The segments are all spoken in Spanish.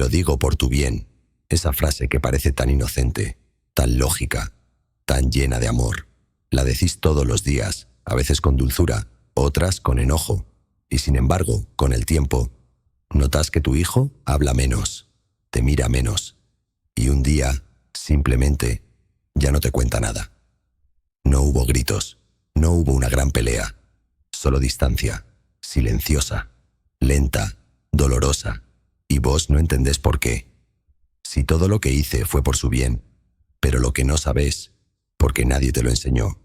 lo digo por tu bien. Esa frase que parece tan inocente, tan lógica, tan llena de amor. La decís todos los días, a veces con dulzura, otras con enojo. Y sin embargo, con el tiempo, notas que tu hijo habla menos, te mira menos. Y un día, simplemente, ya no te cuenta nada. No hubo gritos, no hubo una gran pelea, solo distancia, silenciosa, lenta, dolorosa, y vos no entendés por qué. Si todo lo que hice fue por su bien, pero lo que no sabes, porque nadie te lo enseñó,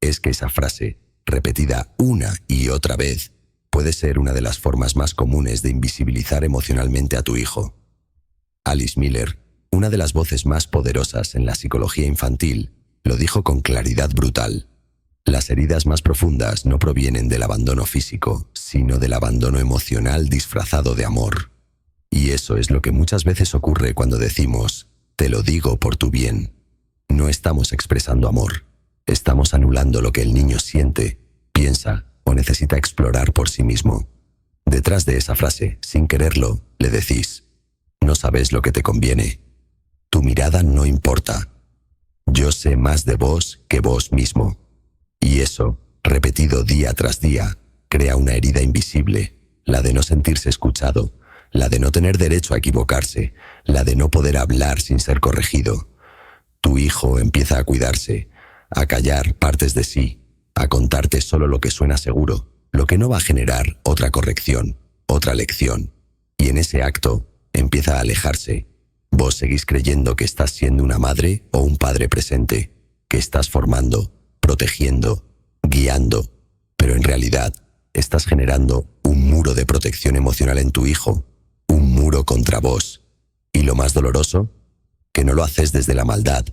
es que esa frase, repetida una y otra vez, puede ser una de las formas más comunes de invisibilizar emocionalmente a tu hijo. Alice Miller, una de las voces más poderosas en la psicología infantil, lo dijo con claridad brutal. Las heridas más profundas no provienen del abandono físico, sino del abandono emocional disfrazado de amor. Y eso es lo que muchas veces ocurre cuando decimos, te lo digo por tu bien. No estamos expresando amor, estamos anulando lo que el niño siente, piensa o necesita explorar por sí mismo. Detrás de esa frase, sin quererlo, le decís, no sabes lo que te conviene. Tu mirada no importa. Yo sé más de vos que vos mismo. Y eso, repetido día tras día, crea una herida invisible, la de no sentirse escuchado, la de no tener derecho a equivocarse, la de no poder hablar sin ser corregido. Tu hijo empieza a cuidarse, a callar partes de sí, a contarte solo lo que suena seguro, lo que no va a generar otra corrección, otra lección. Y en ese acto, empieza a alejarse. Vos seguís creyendo que estás siendo una madre o un padre presente, que estás formando, protegiendo, guiando, pero en realidad estás generando un muro de protección emocional en tu hijo, un muro contra vos. Y lo más doloroso, que no lo haces desde la maldad,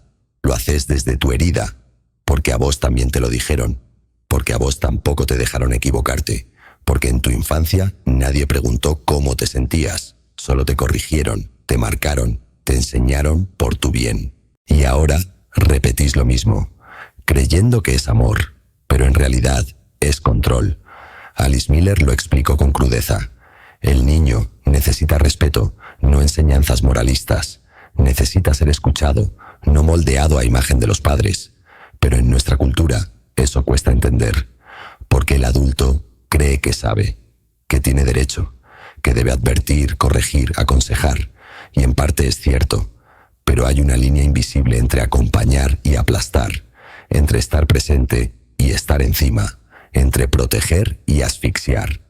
lo haces desde tu herida, porque a vos también te lo dijeron, porque a vos tampoco te dejaron equivocarte, porque en tu infancia nadie preguntó cómo te sentías, solo te corrigieron, te marcaron, te enseñaron por tu bien. Y ahora repetís lo mismo, creyendo que es amor, pero en realidad es control. Alice Miller lo explicó con crudeza. El niño necesita respeto, no enseñanzas moralistas. Necesita ser escuchado, no moldeado a imagen de los padres. Pero en nuestra cultura eso cuesta entender, porque el adulto cree que sabe, que tiene derecho, que debe advertir, corregir, aconsejar. Y en parte es cierto, pero hay una línea invisible entre acompañar y aplastar, entre estar presente y estar encima, entre proteger y asfixiar.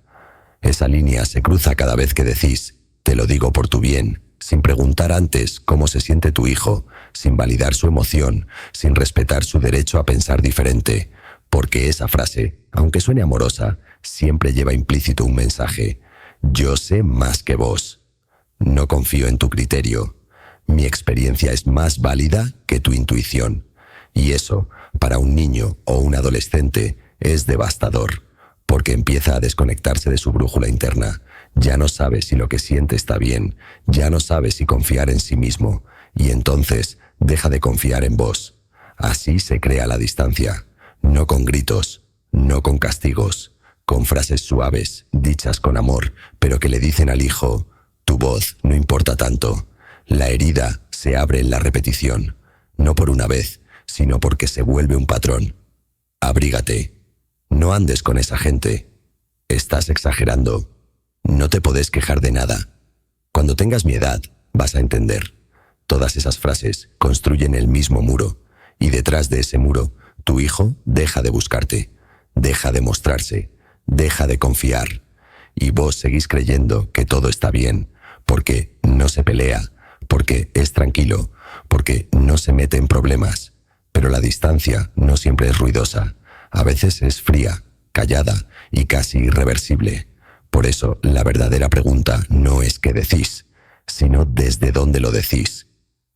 Esa línea se cruza cada vez que decís, te lo digo por tu bien, sin preguntar antes cómo se siente tu hijo, sin validar su emoción, sin respetar su derecho a pensar diferente, porque esa frase, aunque suene amorosa, siempre lleva implícito un mensaje. Yo sé más que vos. No confío en tu criterio. Mi experiencia es más válida que tu intuición. Y eso, para un niño o un adolescente, es devastador, porque empieza a desconectarse de su brújula interna. Ya no sabe si lo que siente está bien, ya no sabe si confiar en sí mismo, y entonces deja de confiar en vos. Así se crea la distancia, no con gritos, no con castigos, con frases suaves, dichas con amor, pero que le dicen al hijo, tu voz no importa tanto. La herida se abre en la repetición, no por una vez, sino porque se vuelve un patrón. Abrígate. No andes con esa gente. Estás exagerando. No te podés quejar de nada. Cuando tengas mi edad, vas a entender. Todas esas frases construyen el mismo muro, y detrás de ese muro, tu hijo deja de buscarte, deja de mostrarse, deja de confiar. Y vos seguís creyendo que todo está bien, porque no se pelea, porque es tranquilo, porque no se mete en problemas. Pero la distancia no siempre es ruidosa. A veces es fría, callada y casi irreversible. Por eso, la verdadera pregunta no es qué decís, sino desde dónde lo decís.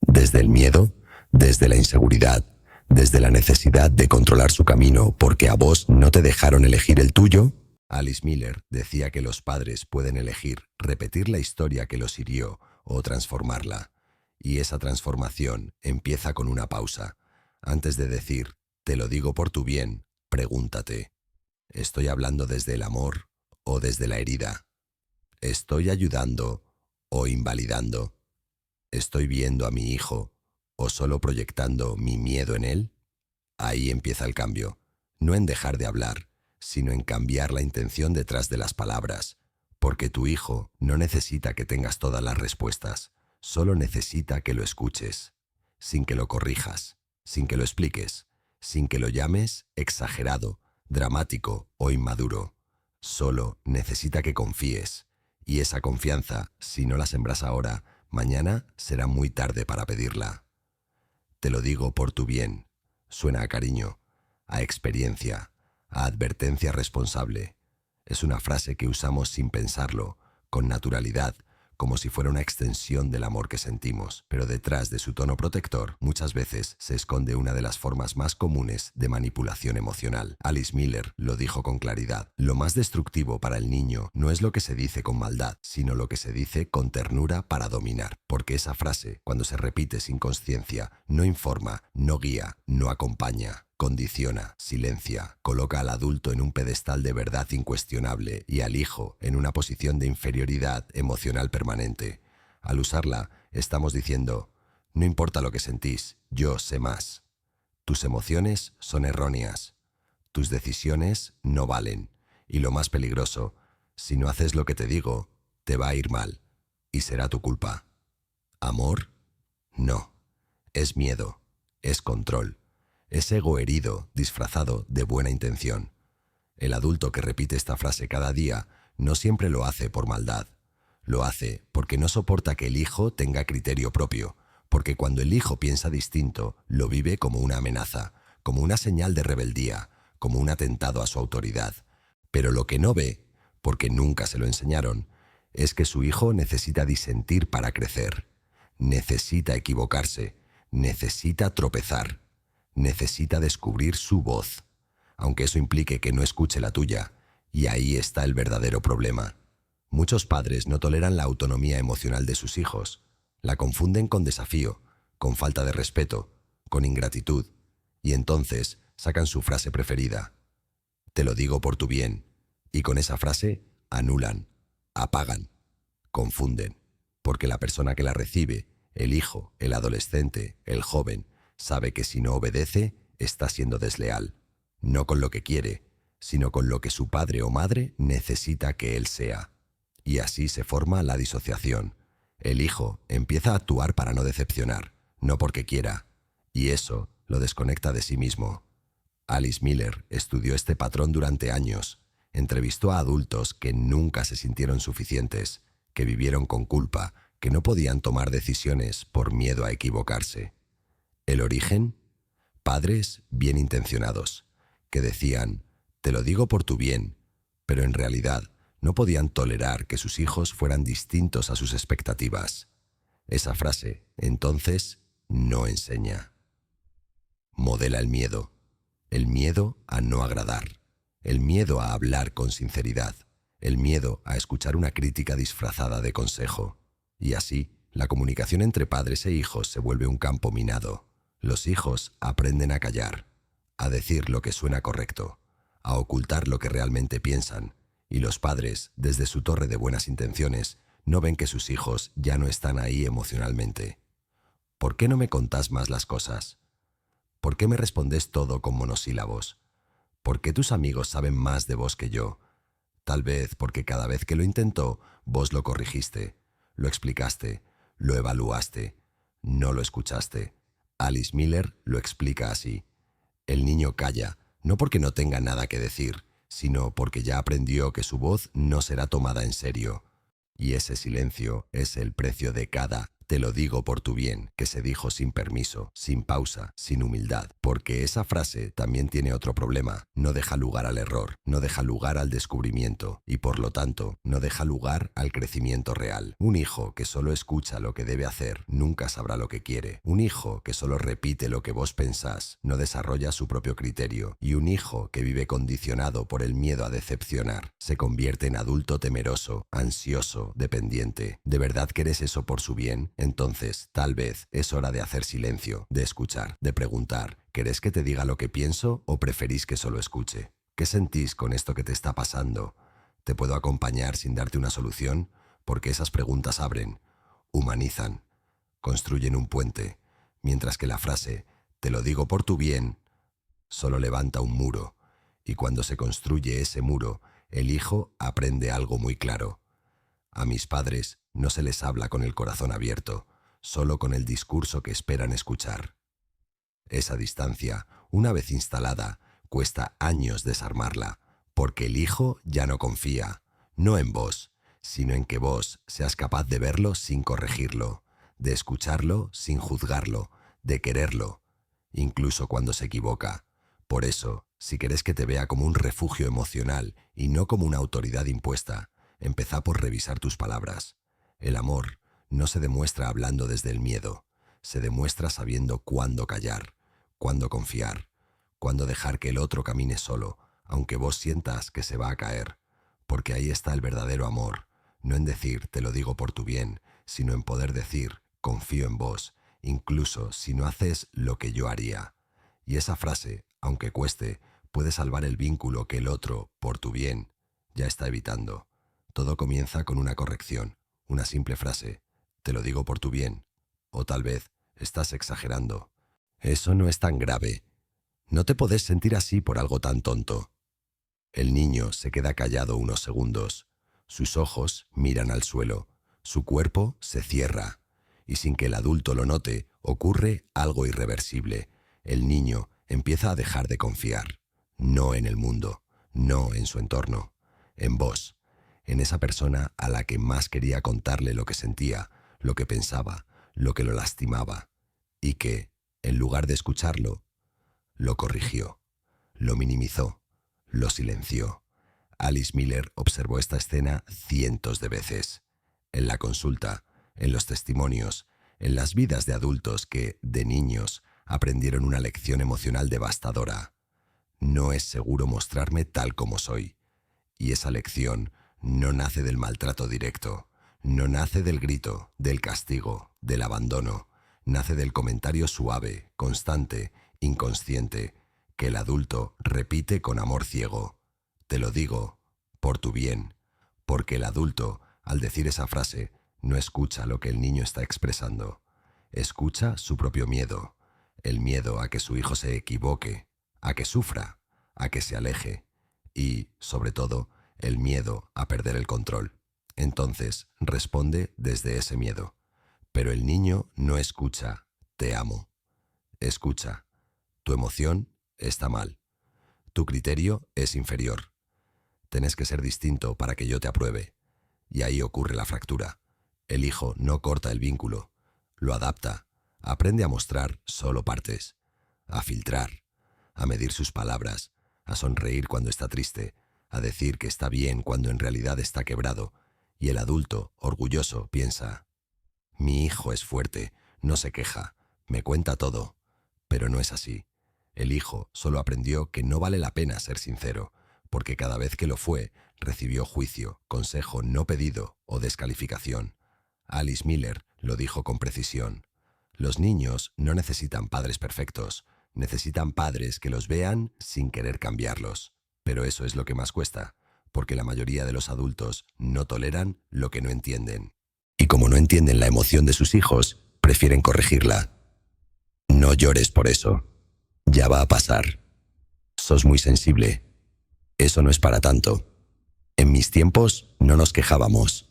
Desde el miedo, desde la inseguridad, desde la necesidad de controlar su camino porque a vos no te dejaron elegir el tuyo. Alice Miller decía que los padres pueden elegir repetir la historia que los hirió o transformarla. Y esa transformación empieza con una pausa. Antes de decir, te lo digo por tu bien, pregúntate, ¿estoy hablando desde el amor o desde la herida? ¿Estoy ayudando o invalidando? ¿Estoy viendo a mi hijo o solo proyectando mi miedo en él? Ahí empieza el cambio, no en dejar de hablar, sino en cambiar la intención detrás de las palabras, porque tu hijo no necesita que tengas todas las respuestas, solo necesita que lo escuches, sin que lo corrijas, sin que lo expliques, sin que lo llames exagerado, dramático o inmaduro. Solo necesita que confíes, y esa confianza, si no la sembras ahora, mañana será muy tarde para pedirla. Te lo digo por tu bien. Suena a cariño, a experiencia, a advertencia responsable. Es una frase que usamos sin pensarlo, con naturalidad, como si fuera una extensión del amor que sentimos, pero detrás de su tono protector muchas veces se esconde una de las formas más comunes de manipulación emocional. Alice Miller lo dijo con claridad: lo más destructivo para el niño no es lo que se dice con maldad, sino lo que se dice con ternura para dominar, porque esa frase, cuando se repite sin conciencia, no informa, no guía, no acompaña. Condiciona, silencia, coloca al adulto en un pedestal de verdad incuestionable y al hijo en una posición de inferioridad emocional permanente. Al usarla, estamos diciendo: no importa lo que sentís, yo sé más. Tus emociones son erróneas. Tus decisiones no valen. Y lo más peligroso, si no haces lo que te digo, te va a ir mal. Y será tu culpa. ¿Amor? No. Es miedo. Es control. Es ego herido, disfrazado de buena intención. El adulto que repite esta frase cada día no siempre lo hace por maldad. Lo hace porque no soporta que el hijo tenga criterio propio, porque cuando el hijo piensa distinto, lo vive como una amenaza, como una señal de rebeldía, como un atentado a su autoridad. Pero lo que no ve, porque nunca se lo enseñaron, es que su hijo necesita disentir para crecer. Necesita equivocarse, necesita tropezar. Necesita descubrir su voz, aunque eso implique que no escuche la tuya, y ahí está el verdadero problema. Muchos padres no toleran la autonomía emocional de sus hijos, la confunden con desafío, con falta de respeto, con ingratitud, y entonces sacan su frase preferida: te lo digo por tu bien, y con esa frase anulan, apagan, confunden, porque la persona que la recibe, el hijo, el adolescente, el joven, sabe que si no obedece, está siendo desleal, no con lo que quiere, sino con lo que su padre o madre necesita que él sea. Y así se forma la disociación. El hijo empieza a actuar para no decepcionar, no porque quiera, y eso lo desconecta de sí mismo. Alice Miller estudió este patrón durante años. Entrevistó a adultos que nunca se sintieron suficientes, que vivieron con culpa, que no podían tomar decisiones por miedo a equivocarse. ¿El origen? Padres bien intencionados, que decían: te lo digo por tu bien, pero en realidad no podían tolerar que sus hijos fueran distintos a sus expectativas. Esa frase, entonces, no enseña. Modela el miedo a no agradar, el miedo a hablar con sinceridad, el miedo a escuchar una crítica disfrazada de consejo. Y así, la comunicación entre padres e hijos se vuelve un campo minado. Los hijos aprenden a callar, a decir lo que suena correcto, a ocultar lo que realmente piensan, y los padres, desde su torre de buenas intenciones, no ven que sus hijos ya no están ahí emocionalmente. ¿Por qué no me contás más las cosas? ¿Por qué me respondes todo con monosílabos? ¿Por qué tus amigos saben más de vos que yo? Tal vez porque cada vez que lo intentó, vos lo corrigiste, lo explicaste, lo evaluaste, no lo escuchaste. Alice Miller lo explica así: el niño calla, no porque no tenga nada que decir, sino porque ya aprendió que su voz no será tomada en serio. Y ese silencio es el precio de cada «te lo digo por tu bien», que se dijo sin permiso, sin pausa, sin humildad. Porque esa frase también tiene otro problema: no deja lugar al error, no deja lugar al descubrimiento y por lo tanto no deja lugar al crecimiento real. Un hijo que solo escucha lo que debe hacer nunca sabrá lo que quiere. Un hijo que solo repite lo que vos pensás no desarrolla su propio criterio, y un hijo que vive condicionado por el miedo a decepcionar se convierte en adulto temeroso, ansioso, dependiente. ¿De verdad querés eso por su bien? Entonces, tal vez es hora de hacer silencio, de escuchar, de preguntar: ¿querés que te diga lo que pienso o preferís que solo escuche? ¿Qué sentís con esto que te está pasando? ¿Te puedo acompañar sin darte una solución? Porque esas preguntas abren, humanizan, construyen un puente, mientras que la frase «te lo digo por tu bien» solo levanta un muro, y cuando se construye ese muro, el hijo aprende algo muy claro. A mis padres no se les habla con el corazón abierto, solo con el discurso que esperan escuchar. Esa distancia, una vez instalada, cuesta años desarmarla, porque el hijo ya no confía, no en vos, sino en que vos seas capaz de verlo sin corregirlo, de escucharlo sin juzgarlo, de quererlo, incluso cuando se equivoca. Por eso, si querés que te vea como un refugio emocional y no como una autoridad impuesta, empezá por revisar tus palabras. El amor no se demuestra hablando desde el miedo, se demuestra sabiendo cuándo callar, cuándo confiar, cuándo dejar que el otro camine solo, aunque vos sientas que se va a caer, porque ahí está el verdadero amor, no en decir te lo digo por tu bien, sino en poder decir confío en vos, incluso si no haces lo que yo haría. Y esa frase, aunque cueste, puede salvar el vínculo que el otro, por tu bien, ya está evitando. Todo comienza con una corrección, una simple frase, te lo digo por tu bien, o tal vez estás exagerando. Eso no es tan grave. No te podés sentir así por algo tan tonto. El niño se queda callado unos segundos. Sus ojos miran al suelo. Su cuerpo se cierra. Y sin que el adulto lo note, ocurre algo irreversible. El niño empieza a dejar de confiar. No en el mundo, no en su entorno. En vos, en esa persona a la que más quería contarle lo que sentía, lo que pensaba, lo que lo lastimaba. Y que, en lugar de escucharlo, lo corrigió, lo minimizó, lo silenció. Alice Miller observó esta escena cientos de veces. En la consulta, en los testimonios, en las vidas de adultos que, de niños, aprendieron una lección emocional devastadora. No es seguro mostrarme tal como soy. Y esa lección no nace del maltrato directo, no nace del grito, del castigo, del abandono. Nace del comentario suave, constante, inconsciente, que el adulto repite con amor ciego. Te lo digo por tu bien, porque el adulto, al decir esa frase, no escucha lo que el niño está expresando. Escucha su propio miedo, el miedo a que su hijo se equivoque, a que sufra, a que se aleje y, sobre todo, el miedo a perder el control. Entonces, responde desde ese miedo. Pero el niño no escucha, te amo. Escucha, tu emoción está mal. Tu criterio es inferior. Tenés que ser distinto para que yo te apruebe. Y ahí ocurre la fractura. El hijo no corta el vínculo, lo adapta, aprende a mostrar solo partes, a filtrar, a medir sus palabras, a sonreír cuando está triste, a decir que está bien cuando en realidad está quebrado. Y el adulto, orgulloso, piensa: mi hijo es fuerte, no se queja, me cuenta todo. Pero no es así. El hijo solo aprendió que no vale la pena ser sincero, porque cada vez que lo fue, recibió juicio, consejo no pedido o descalificación. Alice Miller lo dijo con precisión. Los niños no necesitan padres perfectos, necesitan padres que los vean sin querer cambiarlos. Pero eso es lo que más cuesta, porque la mayoría de los adultos no toleran lo que no entienden. Y como no entienden la emoción de sus hijos, prefieren corregirla. No llores por eso. Ya va a pasar. Sos muy sensible. Eso no es para tanto. En mis tiempos no nos quejábamos.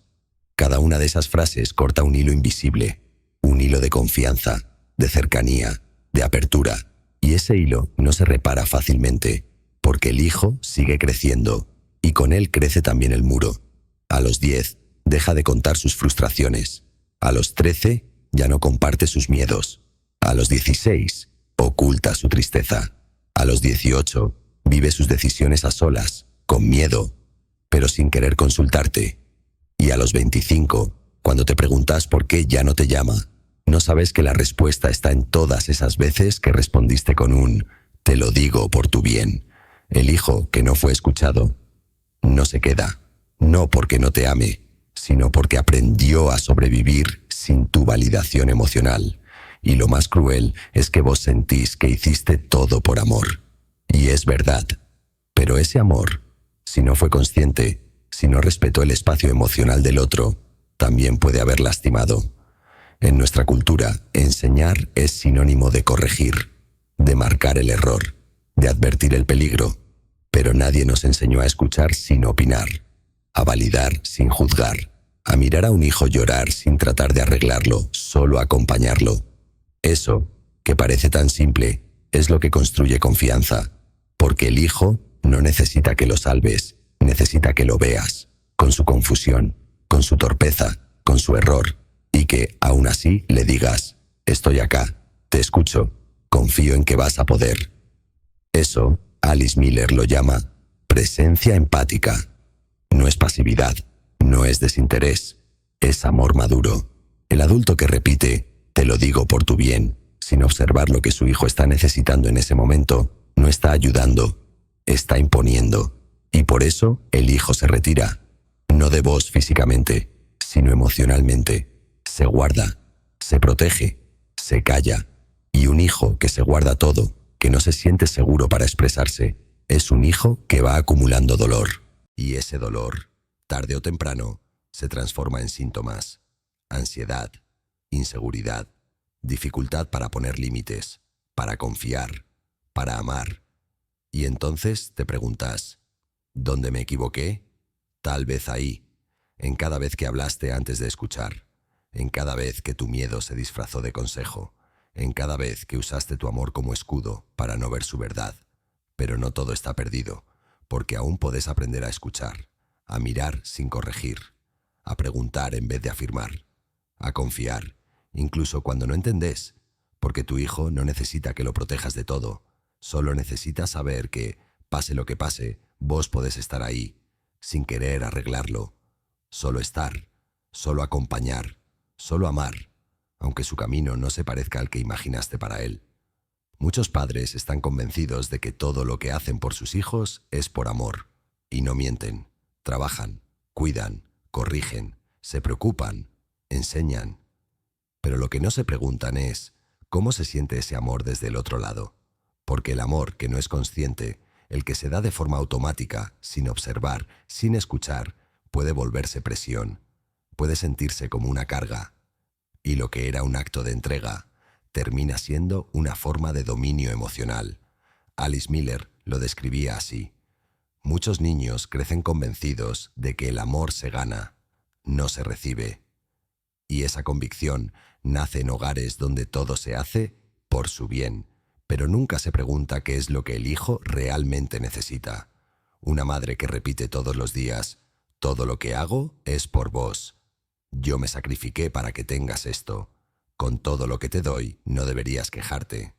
Cada una de esas frases corta un hilo invisible, un hilo de confianza, de cercanía, de apertura. Y ese hilo no se repara fácilmente, porque el hijo sigue creciendo, y con él crece también el muro. A los 10, deja de contar sus frustraciones. A los 13, ya no comparte sus miedos. A los 16, oculta su tristeza. A los 18, vive sus decisiones a solas, con miedo, pero sin querer consultarte. Y a los 25, cuando te preguntas por qué ya no te llama, no sabes que la respuesta está en todas esas veces que respondiste con un «te lo digo por tu bien». El hijo que no fue escuchado no se queda, no porque no te ame, sino porque aprendió a sobrevivir sin tu validación emocional. Y lo más cruel es que vos sentís que hiciste todo por amor. Y es verdad. Pero ese amor, si no fue consciente, si no respetó el espacio emocional del otro, también puede haber lastimado. En nuestra cultura, enseñar es sinónimo de corregir, de marcar el error, de advertir el peligro, pero nadie nos enseñó a escuchar sin opinar, a validar sin juzgar, a mirar a un hijo llorar sin tratar de arreglarlo, solo acompañarlo. Eso, que parece tan simple, es lo que construye confianza, porque el hijo no necesita que lo salves, necesita que lo veas, con su confusión, con su torpeza, con su error, y que, aún así, le digas: estoy acá, te escucho, confío en que vas a poder. Eso, Alice Miller lo llama presencia empática. No es pasividad, no es desinterés, es amor maduro. El adulto que repite: te lo digo por tu bien, sin observar lo que su hijo está necesitando en ese momento, no está ayudando, está imponiendo. Y por eso el hijo se retira, no de voz físicamente, sino emocionalmente. Se guarda, se protege, se calla. Y un hijo que se guarda todo, que no se siente seguro para expresarse, es un hijo que va acumulando dolor. Y ese dolor, tarde o temprano, se transforma en síntomas: ansiedad, inseguridad, dificultad para poner límites, para confiar, para amar. Y entonces te preguntas: ¿dónde me equivoqué? Tal vez ahí, en cada vez que hablaste antes de escuchar, en cada vez que tu miedo se disfrazó de consejo, en cada vez que usaste tu amor como escudo para no ver su verdad. Pero no todo está perdido, porque aún puedes aprender a escuchar, a mirar sin corregir, a preguntar en vez de afirmar, a confiar, incluso cuando no entendés, porque tu hijo no necesita que lo protejas de todo, solo necesita saber que, pase lo que pase, vos podés estar ahí, sin querer arreglarlo, solo estar, solo acompañar, solo amar, aunque su camino no se parezca al que imaginaste para él. Muchos padres están convencidos de que todo lo que hacen por sus hijos es por amor, y no mienten, trabajan, cuidan, corrigen, se preocupan, enseñan. Pero lo que no se preguntan es cómo se siente ese amor desde el otro lado, porque el amor que no es consciente, el que se da de forma automática, sin observar, sin escuchar, puede volverse presión, puede sentirse como una carga, y lo que era un acto de entrega termina siendo una forma de dominio emocional. Alice Miller lo describía así: muchos niños crecen convencidos de que el amor se gana, no se recibe. Y esa convicción nace en hogares donde todo se hace por su bien, pero nunca se pregunta qué es lo que el hijo realmente necesita. Una madre que repite todos los días: todo lo que hago es por vos. Yo me sacrifiqué para que tengas esto. Con todo lo que te doy, no deberías quejarte.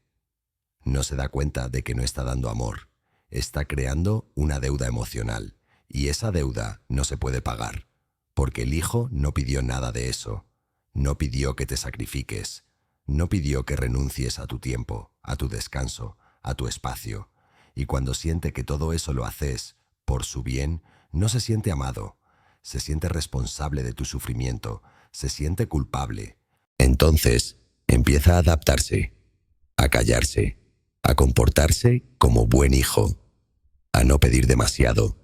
No se da cuenta de que no está dando amor. Está creando una deuda emocional, y esa deuda no se puede pagar, porque el hijo no pidió nada de eso. No pidió que te sacrifiques. No pidió que renuncies a tu tiempo, a tu descanso, a tu espacio. Y cuando siente que todo eso lo haces por su bien, no se siente amado. Se siente responsable de tu sufrimiento, se siente culpable. Entonces, empieza a adaptarse, a callarse, a comportarse como buen hijo, a no pedir demasiado,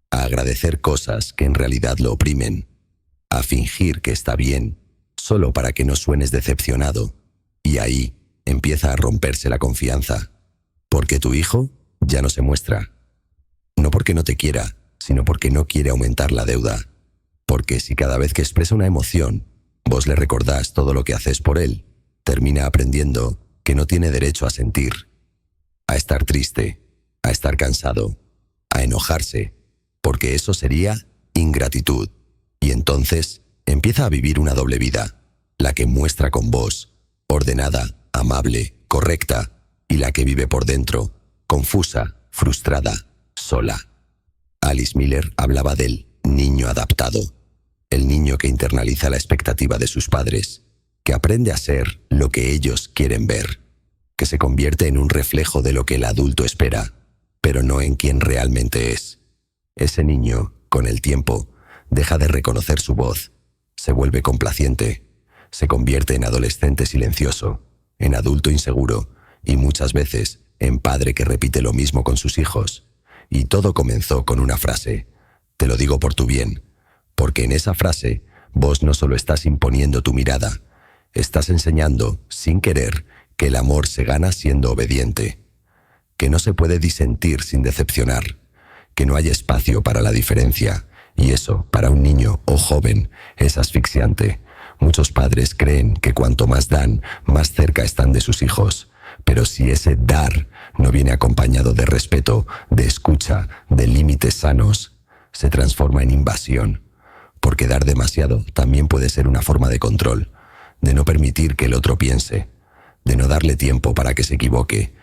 a agradecer cosas que en realidad lo oprimen, a fingir que está bien, solo para que no suenes decepcionado. Y ahí empieza a romperse la confianza, porque tu hijo ya no se muestra. No porque no te quiera, sino porque no quiere aumentar la deuda. Porque si cada vez que expresa una emoción, vos le recordás todo lo que haces por él, termina aprendiendo que no tiene derecho a sentir, a estar triste, a estar cansado, a enojarse, porque eso sería ingratitud. Y entonces empieza a vivir una doble vida, la que muestra con vos, ordenada, amable, correcta, y la que vive por dentro, confusa, frustrada, sola. Alice Miller hablaba del niño adaptado, el niño que internaliza la expectativa de sus padres, que aprende a ser lo que ellos quieren ver, que se convierte en un reflejo de lo que el adulto espera, pero no en quien realmente es. Ese niño, con el tiempo, deja de reconocer su voz, se vuelve complaciente, se convierte en adolescente silencioso, en adulto inseguro y muchas veces en padre que repite lo mismo con sus hijos. Y todo comenzó con una frase: te lo digo por tu bien, porque en esa frase vos no solo estás imponiendo tu mirada, Estás enseñando, sin querer, que el amor se gana siendo obediente, que no se puede disentir sin decepcionar, que no hay espacio para la diferencia, y eso, para un niño o joven, es asfixiante. Muchos padres creen que cuanto más dan, más cerca están de sus hijos, pero si ese dar no viene acompañado de respeto, de escucha, de límites sanos, se transforma en invasión, porque dar demasiado también puede ser una forma de control, de no permitir que el otro piense, de no darle tiempo para que se equivoque,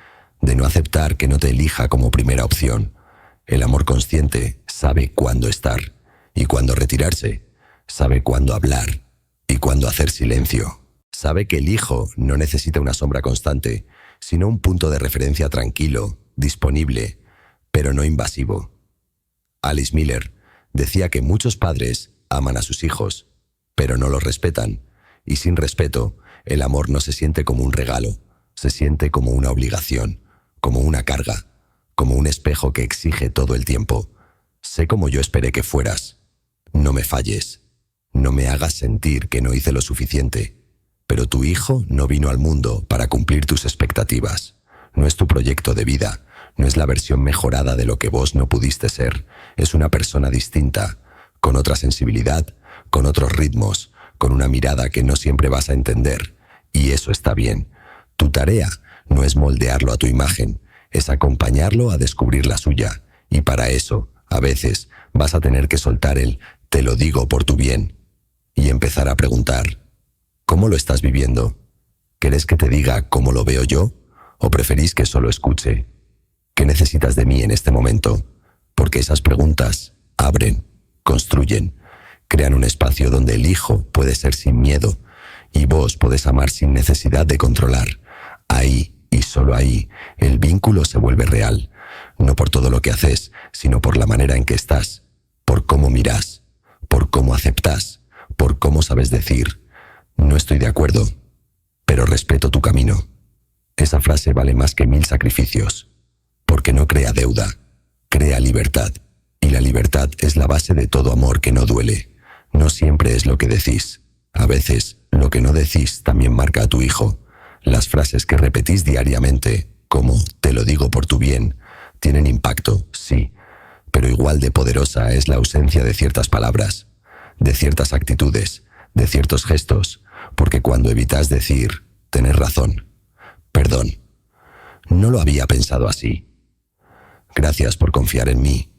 de no aceptar que no te elija como primera opción. El amor consciente sabe cuándo estar y cuándo retirarse, sabe cuándo hablar y cuándo hacer silencio. Sabe que el hijo no necesita una sombra constante, sino un punto de referencia tranquilo, disponible, pero no invasivo. Alice Miller decía que muchos padres aman a sus hijos, pero no los respetan, y sin respeto, el amor no se siente como un regalo, se siente como una obligación, como una carga, como un espejo que exige todo el tiempo. Sé como yo esperé que fueras. No me falles. No me hagas sentir que no hice lo suficiente. Pero tu hijo no vino al mundo para cumplir tus expectativas. No es tu proyecto de vida. No es la versión mejorada de lo que vos no pudiste ser. Es una persona distinta, con otra sensibilidad, con otros ritmos, con una mirada que no siempre vas a entender. Y eso está bien. Tu tarea no es moldearlo a tu imagen, es acompañarlo a descubrir la suya. Y para eso, a veces, vas a tener que soltar el «te lo digo por tu bien» y empezar a preguntar «¿cómo lo estás viviendo? ¿Querés que te diga cómo lo veo yo? ¿O preferís que solo escuche? ¿Qué necesitas de mí en este momento?» Porque esas preguntas abren, construyen, crean un espacio donde el hijo puede ser sin miedo y vos podés amar sin necesidad de controlar. Ahí, y solo ahí, el vínculo se vuelve real, no por todo lo que haces, sino por la manera en que estás, por cómo mirás, por cómo aceptás, por cómo sabes decir, no estoy de acuerdo, pero respeto tu camino. Esa frase vale más que 1000 sacrificios, porque no crea deuda, crea libertad, y la libertad es la base de todo amor que no duele. No siempre es lo que decís, a veces lo que no decís también marca a tu hijo. Las frases que repetís diariamente, como «te lo digo por tu bien», tienen impacto, sí, pero igual de poderosa es la ausencia de ciertas palabras, de ciertas actitudes, de ciertos gestos, porque cuando evitas decir «tenés razón», «perdón», «no lo había pensado así», «gracias por confiar en mí»,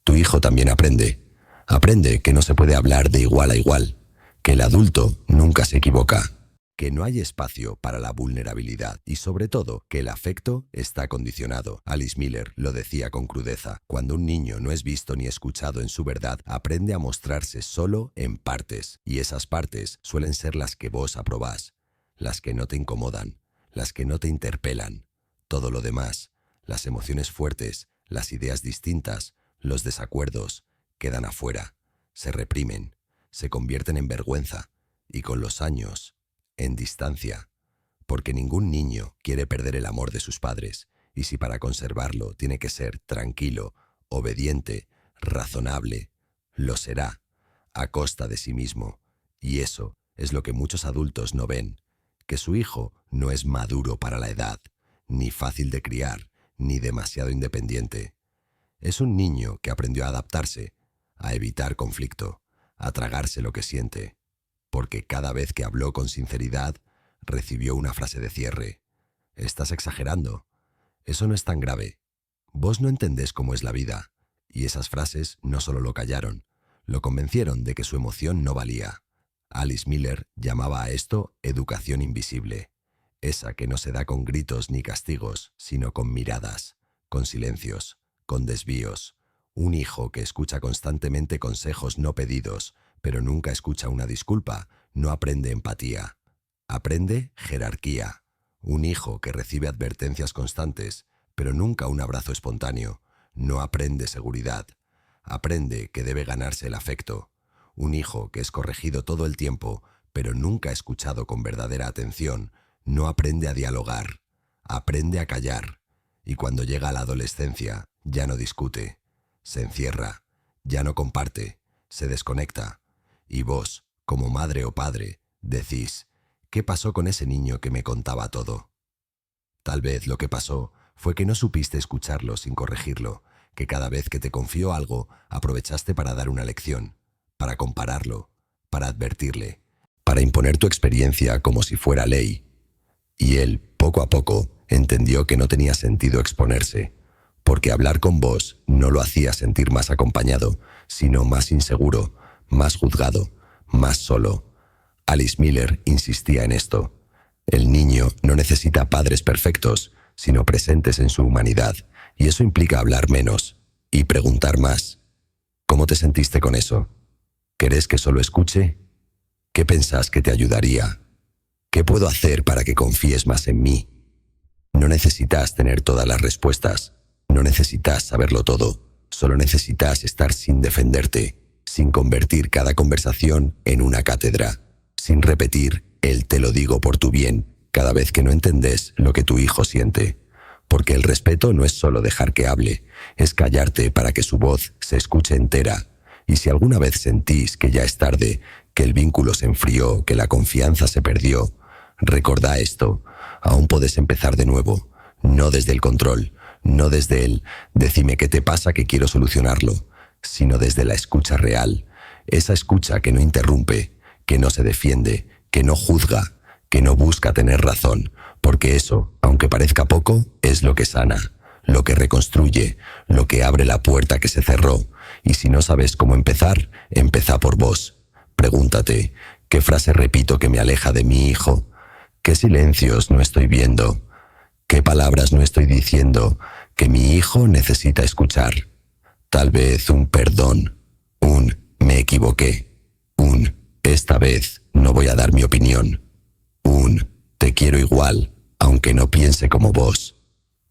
tu hijo también aprende. Aprende que no se puede hablar de igual a igual, que el adulto nunca se equivoca, que no hay espacio para la vulnerabilidad y sobre todo que el afecto está condicionado. Alice Miller lo decía con crudeza: cuando un niño no es visto ni escuchado en su verdad, aprende a mostrarse solo en partes, y esas partes suelen ser las que vos aprobás, las que no te incomodan, las que no te interpelan. Todo lo demás, las emociones fuertes, las ideas distintas, los desacuerdos, quedan afuera, se reprimen, se convierten en vergüenza y con los años en distancia, porque ningún niño quiere perder el amor de sus padres, y si para conservarlo tiene que ser tranquilo, obediente, razonable, lo será, a costa de sí mismo. Y eso es lo que muchos adultos no ven, que su hijo no es maduro para la edad, ni fácil de criar, ni demasiado independiente. Es un niño que aprendió a adaptarse, a evitar conflicto, a tragarse lo que siente, porque cada vez que habló con sinceridad, recibió una frase de cierre. «Estás exagerando. Eso no es tan grave. Vos no entendés cómo es la vida». Y esas frases no solo lo callaron, lo convencieron de que su emoción no valía. Alice Miller llamaba a esto educación invisible, esa que no se da con gritos ni castigos, sino con miradas, con silencios, con desvíos. Un hijo que escucha constantemente consejos no pedidos, pero nunca escucha una disculpa, no aprende empatía. Aprende jerarquía. Un hijo que recibe advertencias constantes, pero nunca un abrazo espontáneo, no aprende seguridad. Aprende que debe ganarse el afecto. Un hijo que es corregido todo el tiempo, pero nunca escuchado con verdadera atención, no aprende a dialogar. Aprende a callar. Y cuando llega a la adolescencia, ya no discute. Se encierra. Ya no comparte. Se desconecta. Y vos, como madre o padre, decís: ¿Qué pasó con ese niño que me contaba todo? Tal vez lo que pasó fue que no supiste escucharlo sin corregirlo, que cada vez que te confió algo aprovechaste para dar una lección, para compararlo, para advertirle, para imponer tu experiencia como si fuera ley. Y él, poco a poco, entendió que no tenía sentido exponerse, porque hablar con vos no lo hacía sentir más acompañado, sino más inseguro, más juzgado, más solo. Alice Miller insistía en esto. El niño no necesita padres perfectos, sino presentes en su humanidad, y eso implica hablar menos y preguntar más. ¿Cómo te sentiste con eso? ¿Querés que solo escuche? ¿Qué pensás que te ayudaría? ¿Qué puedo hacer para que confíes más en mí? No necesitas tener todas las respuestas, no necesitas saberlo todo, solo necesitas estar sin defenderte, sin convertir cada conversación en una cátedra, sin repetir el te lo digo por tu bien cada vez que no entendés lo que tu hijo siente. Porque el respeto no es solo dejar que hable, es callarte para que su voz se escuche entera. Y si alguna vez sentís que ya es tarde, que el vínculo se enfrió, que la confianza se perdió, recordá esto, aún podés empezar de nuevo, no desde el control, no desde el «decime qué te pasa que quiero solucionarlo», sino desde la escucha real, esa escucha que no interrumpe, que no se defiende, que no juzga, que no busca tener razón, porque eso, aunque parezca poco, es lo que sana, lo que reconstruye, lo que abre la puerta que se cerró. Y si no sabes cómo empezar, empezá por vos. Pregúntate, ¿qué frase repito que me aleja de mi hijo? ¿Qué silencios no estoy viendo? ¿Qué palabras no estoy diciendo que mi hijo necesita escuchar? Tal vez un perdón, un me equivoqué, un esta vez no voy a dar mi opinión, un te quiero igual, aunque no piense como vos.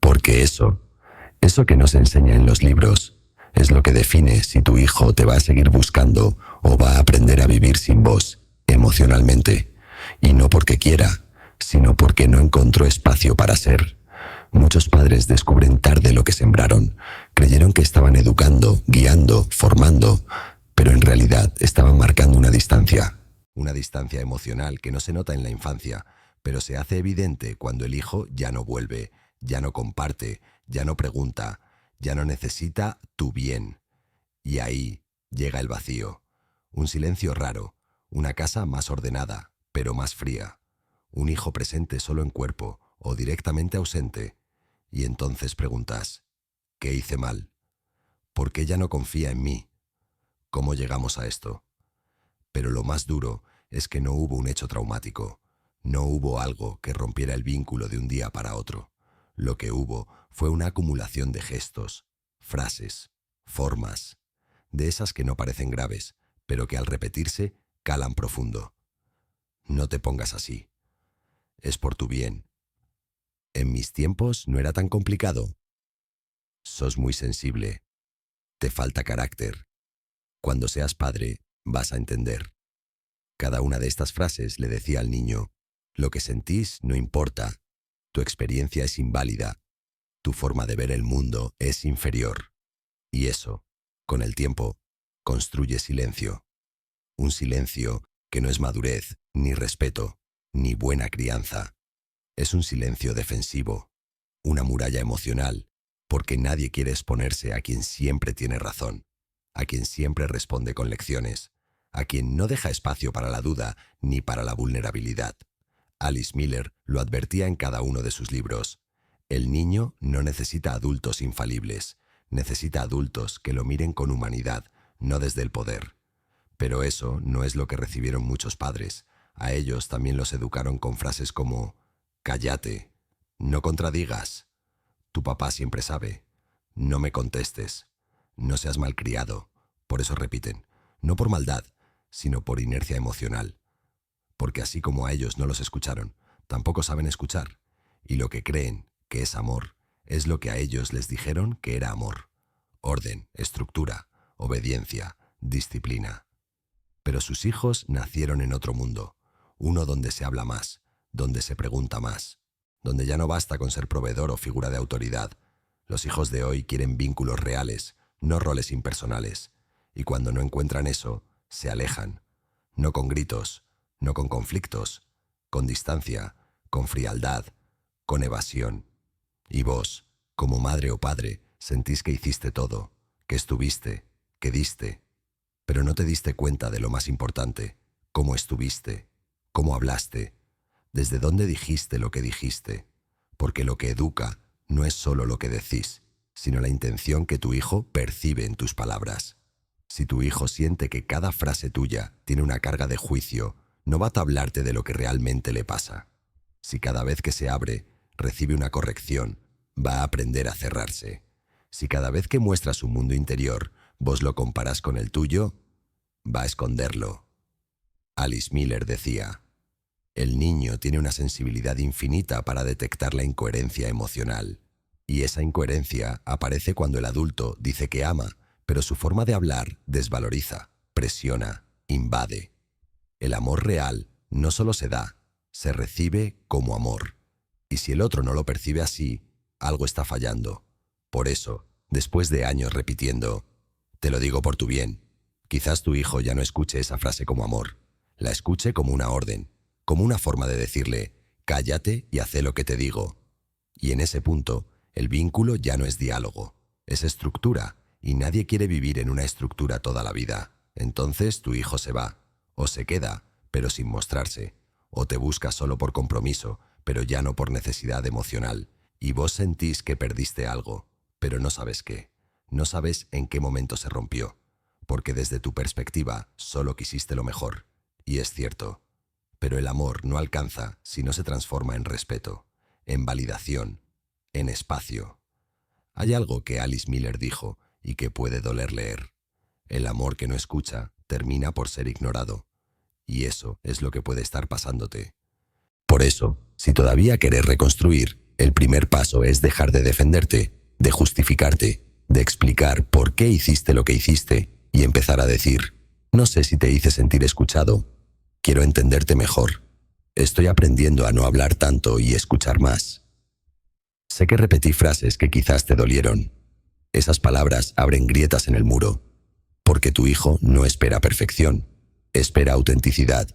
Porque eso que nos enseña en los libros, es lo que define si tu hijo te va a seguir buscando o va a aprender a vivir sin vos, emocionalmente. Y no porque quiera, sino porque no encontró espacio para ser. Muchos padres descubren tarde lo que sembraron. Creyeron que estaban educando, guiando, formando, pero en realidad estaban marcando una distancia. Una distancia emocional que no se nota en la infancia, pero se hace evidente cuando el hijo ya no vuelve, ya no comparte, ya no pregunta, ya no necesita tu bien. Y ahí llega el vacío. Un silencio raro, una casa más ordenada, pero más fría. Un hijo presente solo en cuerpo o directamente ausente. Y entonces preguntas, ¿qué hice mal? ¿Por qué ya no confía en mí? ¿Cómo llegamos a esto? Pero lo más duro es que no hubo un hecho traumático. No hubo algo que rompiera el vínculo de un día para otro. Lo que hubo fue una acumulación de gestos, frases, formas, de esas que no parecen graves, pero que al repetirse calan profundo. No te pongas así. Es por tu bien. En mis tiempos no era tan complicado. Sos muy sensible. Te falta carácter. Cuando seas padre, vas a entender. Cada una de estas frases le decía al niño, lo que sentís no importa, tu experiencia es inválida, tu forma de ver el mundo es inferior. Y eso, con el tiempo, construye silencio. Un silencio que no es madurez, ni respeto, ni buena crianza. Es un silencio defensivo, una muralla emocional, porque nadie quiere exponerse a quien siempre tiene razón, a quien siempre responde con lecciones, a quien no deja espacio para la duda ni para la vulnerabilidad. Alice Miller lo advertía en cada uno de sus libros. El niño no necesita adultos infalibles, necesita adultos que lo miren con humanidad, no desde el poder. Pero eso no es lo que recibieron muchos padres. A ellos también los educaron con frases como «cállate», «no contradigas», «tu papá siempre sabe», «no me contestes», «no seas malcriado». Por eso repiten, no por maldad, sino por inercia emocional. Porque así como a ellos no los escucharon, tampoco saben escuchar. Y lo que creen que es amor es lo que a ellos les dijeron que era amor. Orden, estructura, obediencia, disciplina. Pero sus hijos nacieron en otro mundo, uno donde se habla más, donde se pregunta más, donde ya no basta con ser proveedor o figura de autoridad. Los hijos de hoy quieren vínculos reales, no roles impersonales. Y cuando no encuentran eso, se alejan. No con gritos, no con conflictos, con distancia, con frialdad, con evasión. Y vos, como madre o padre, sentís que hiciste todo, que estuviste, que diste, pero no te diste cuenta de lo más importante, cómo estuviste, cómo hablaste, desde dónde dijiste lo que dijiste, porque lo que educa no es solo lo que decís, sino la intención que tu hijo percibe en tus palabras. Si tu hijo siente que cada frase tuya tiene una carga de juicio, no va a hablarte de lo que realmente le pasa. Si cada vez que se abre, recibe una corrección, va a aprender a cerrarse. Si cada vez que muestra su mundo interior, vos lo comparás con el tuyo, va a esconderlo. Alice Miller decía: el niño tiene una sensibilidad infinita para detectar la incoherencia emocional. Y esa incoherencia aparece cuando el adulto dice que ama, pero su forma de hablar desvaloriza, presiona, invade. El amor real no solo se da, se recibe como amor. Y si el otro no lo percibe así, algo está fallando. Por eso, después de años repitiendo, te lo digo por tu bien, quizás tu hijo ya no escuche esa frase como amor, la escuche como una orden, como una forma de decirle, cállate y haz lo que te digo. Y en ese punto, el vínculo ya no es diálogo, es estructura, y nadie quiere vivir en una estructura toda la vida. Entonces tu hijo se va, o se queda, pero sin mostrarse, o te busca solo por compromiso, pero ya no por necesidad emocional, y vos sentís que perdiste algo, pero no sabes qué, no sabes en qué momento se rompió, porque desde tu perspectiva solo quisiste lo mejor, y es cierto. Pero el amor no alcanza si no se transforma en respeto, en validación, en espacio. Hay algo que Alice Miller dijo y que puede doler leer. El amor que no escucha termina por ser ignorado. Y eso es lo que puede estar pasándote. Por eso, si todavía querés reconstruir, el primer paso es dejar de defenderte, de justificarte, de explicar por qué hiciste lo que hiciste y empezar a decir, no sé si te hice sentir escuchado, quiero entenderte mejor. Estoy aprendiendo a no hablar tanto y escuchar más. Sé que repetí frases que quizás te dolieron. Esas palabras abren grietas en el muro, porque tu hijo no espera perfección, espera autenticidad,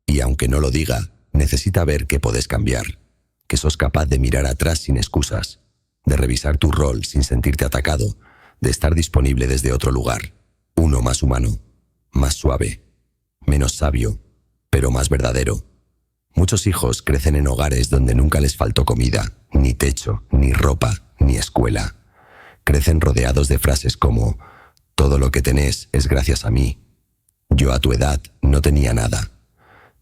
y aunque no lo diga, necesita ver que podés cambiar, que sos capaz de mirar atrás sin excusas, de revisar tu rol sin sentirte atacado, de estar disponible desde otro lugar, uno más humano, más suave, menos sabio, pero más verdadero. Muchos hijos crecen en hogares donde nunca les faltó comida, ni techo, ni ropa, ni escuela. Crecen rodeados de frases como, todo lo que tenés es gracias a mí. Yo a tu edad no tenía nada.